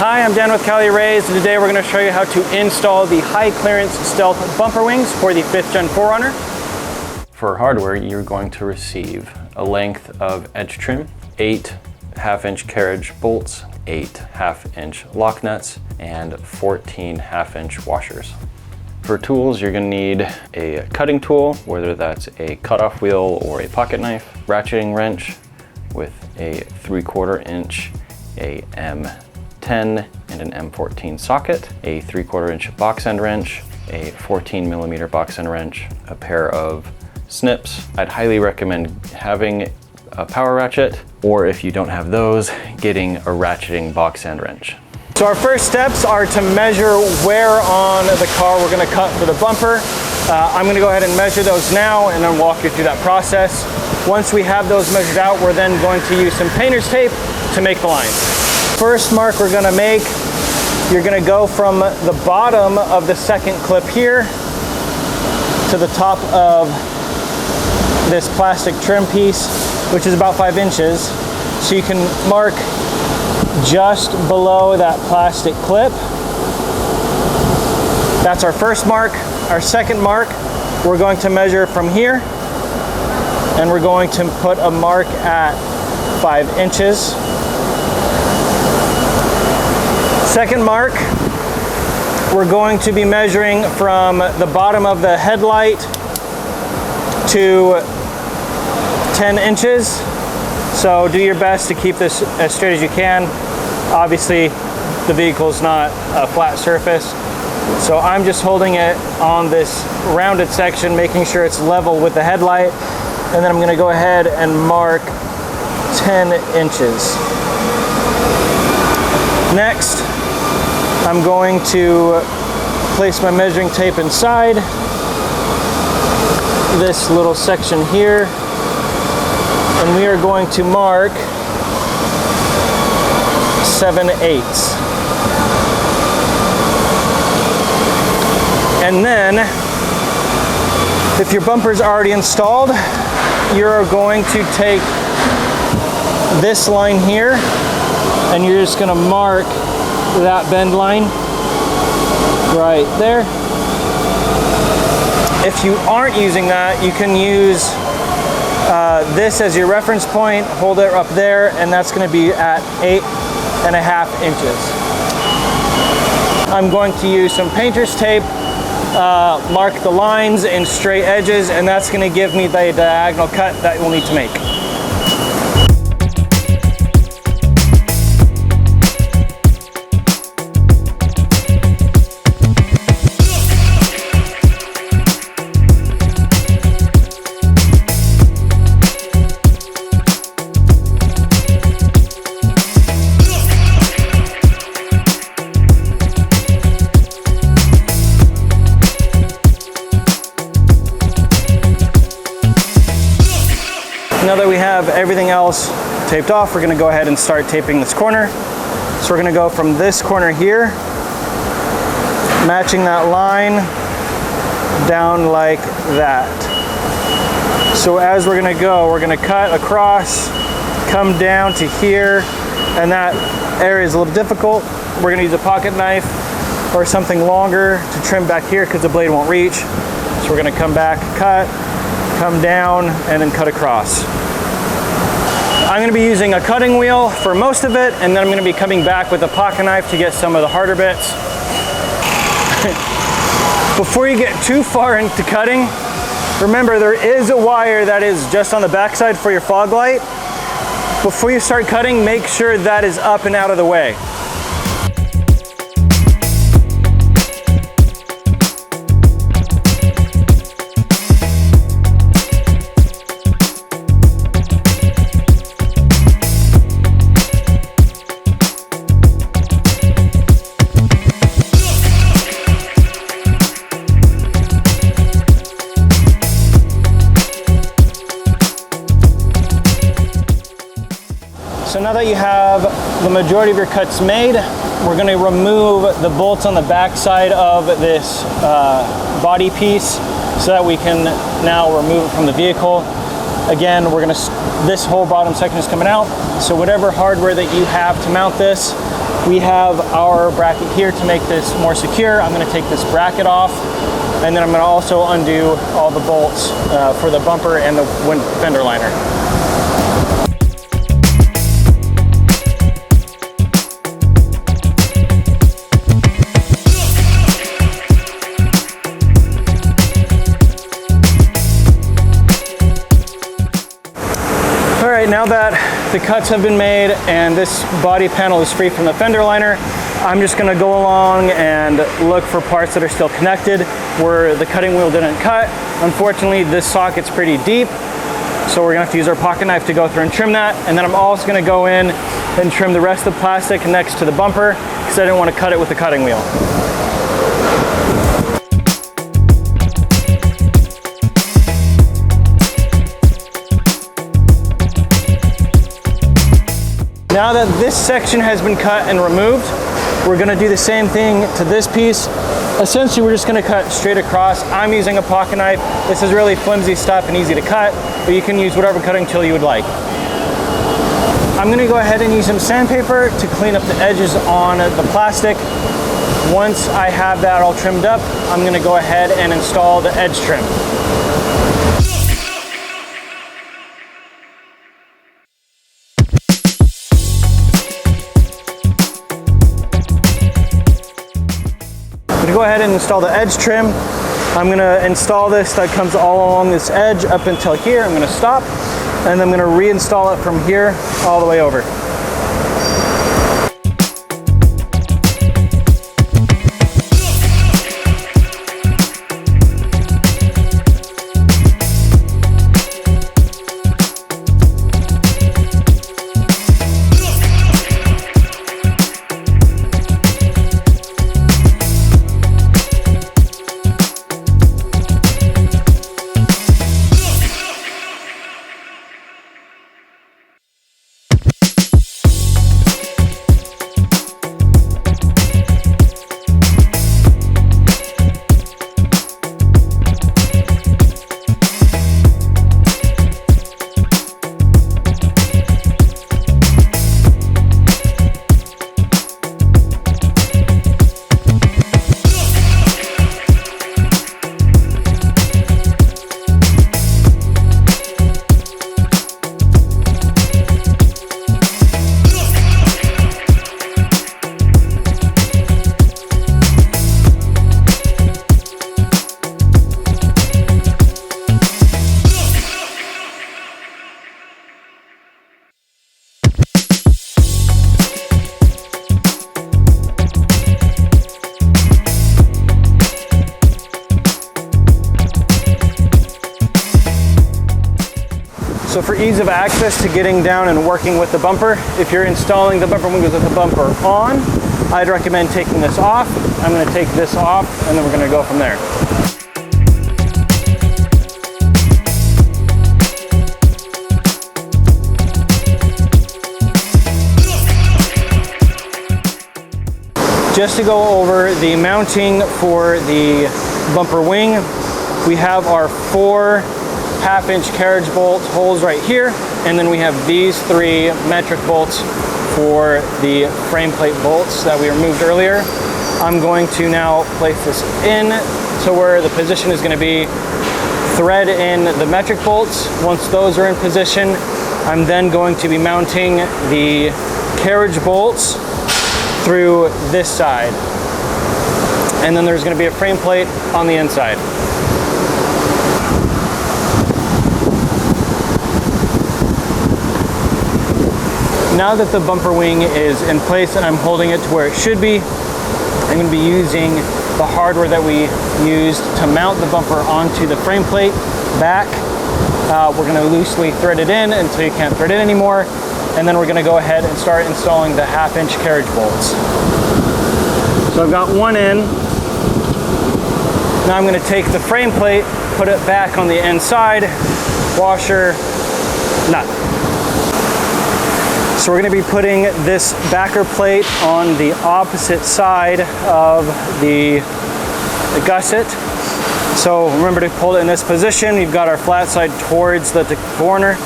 Hi, I'm Dan with Cali, and today we're going to show you how to install the high clearance stealth bumper wings for the 5th gen 4Runner. For hardware, you're going to receive a length of edge trim, 8 half-inch carriage bolts, 8 half-inch lock nuts, and 14 half-inch washers. For tools, you're going to need a cutting tool, whether that's a cutoff wheel or a pocket knife, ratcheting wrench with a 3/4 inch, a M10 and an M14 socket, a 3/4 inch box end wrench, a 14mm box end wrench, a pair of snips. I'd highly recommend having a power ratchet, or if you don't have those, getting a ratcheting box end wrench. So our first steps are to measure where on the car we're going to cut for the bumper. I'm going to go ahead and measure those now and then walk you through that process. Once we have those measured out, we're then going to use some painter's tape to make the lines. First mark we're going to make, you're going to go from the bottom of the second clip here to the top of this plastic trim piece, which is about 5 inches. So you can mark just below that plastic clip. That's our first mark. Our second mark, we're going to measure from here, and we're going to put a mark at 5 inches. Second mark, we're going to be measuring from the bottom of the headlight to 10 inches. So do your best to keep this as straight as you can. Obviously, the vehicle's not a flat surface, so I'm just holding it on this rounded section, making sure it's level with the headlight, and then I'm going to go ahead and mark 10 inches. Next, I'm going to place my measuring tape inside this little section here, and we are going to mark 7/8. And then, if your bumper's already installed, you're going to take this line here, and you're just going to mark that bend line right there. If you aren't using that, you can use this as your reference point, hold it up there, and that's going to be at 8.5 inches. I'm going to use some painter's tape, mark the lines and straight edges, and that's going to give me the diagonal cut that we'll need to make. Now that we have everything else taped off, we're going to go ahead and start taping this corner. So we're going to go from this corner here, matching that line down like that. So as we're going to go, we're going to cut across, come down to here, and that area is a little difficult. We're going to use a pocket knife or something longer to trim back here because the blade won't reach. So we're going to come back, cut, come down, and then cut across. I'm going to be using a cutting wheel for most of it, and then I'm going to be coming back with a pocket knife to get some of the harder bits. Before you get too far into cutting, remember there is a wire that is just on the backside for your fog light. Before you start cutting, make sure that is up and out of the way. So now that you have the majority of your cuts made, we're going to remove the bolts on the back side of this body piece so that we can now remove it from the vehicle. Again, this whole bottom section is coming out, so whatever hardware that you have to mount this, We have our bracket here to make this more secure. I'm going to take this bracket off, and then I'm going to also undo all the bolts for the bumper and the fender liner. Now that the cuts have been made and this body panel is free from the fender liner, I'm just going to go along and look for parts that are still connected where the cutting wheel didn't cut. Unfortunately, this socket's pretty deep, so we're going to have to use our pocket knife to go through and trim that. And then I'm also going to go in and trim the rest of the plastic next to the bumper because I didn't want to cut it with the cutting wheel. Now that this section has been cut and removed, we're gonna do the same thing to this piece. Essentially, we're just gonna cut straight across. I'm using a pocket knife. This is really flimsy stuff and easy to cut, but you can use whatever cutting tool you would like. I'm gonna go ahead and use some sandpaper to clean up the edges on the plastic. Once I have that all trimmed up, I'm gonna go ahead and install the edge trim. I'm gonna go ahead and install the edge trim. I'm gonna install this that comes all along this edge up until here. I'm gonna stop, and I'm gonna reinstall it from here all the way over. So for ease of access to getting down and working with the bumper, if you're installing the bumper windows with the bumper on, I'd recommend taking this off. I'm going to take this off, and then we're going to go from there. Just to go over the mounting for the bumper wing, we have our 4 half-inch carriage bolt holes right here, and then we have these 3 metric bolts for the frame plate bolts that we removed earlier. I'm going to now place this in to where the position is going to be. Thread in the metric bolts. Once those are in position, I'm then going to be mounting the carriage bolts through this side, and then there's going to be a frame plate on the inside. Now that the bumper wing is in place and I'm holding it to where it should be, I'm going to be using the hardware that we used to mount the bumper onto the frame plate back. We're going to loosely thread it in until you can't thread it anymore, and then we're going to go ahead and start installing the half-inch carriage bolts. So I've got one in. Now I'm going to take the frame plate, put it back on the inside, washer, nut. So we're going to be putting this backer plate on the opposite side of the gusset. So remember to pull it in this position. We've got our flat side towards the corner,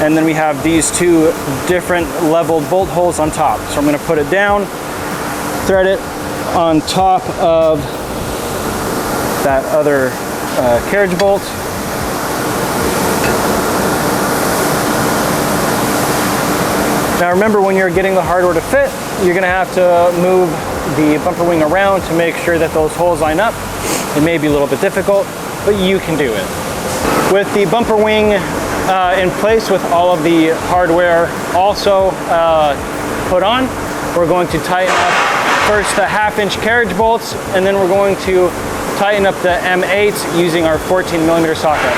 and then we have these 2 different leveled bolt holes on top. So I'm going to put it down, thread it on top of that other carriage bolt. Now remember, when you're getting the hardware to fit, you're gonna have to move the bumper wing around to make sure that those holes line up. It may be a little bit difficult, but you can do it. With the bumper wing in place, with all of the hardware also put on, we're going to tighten up first the 1/2-inch carriage bolts, and then we're going to tighten up the M8s using our 14mm socket.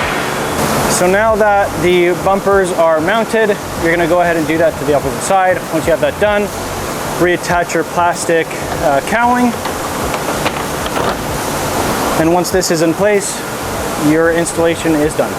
So now that the bumpers are mounted, you're gonna go ahead and do that to the opposite side. Once you have that done, reattach your plastic cowling. And once this is in place, your installation is done.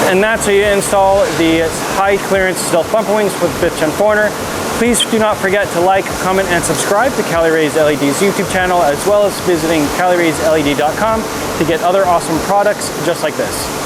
And that's how you install the high clearance stealth bumper wings with 5th Gen 4Runner. Please do not forget to like, comment, and subscribe to Cali Rays LED's YouTube channel, as well as visiting CaliRaysLED.com to get other awesome products just like this.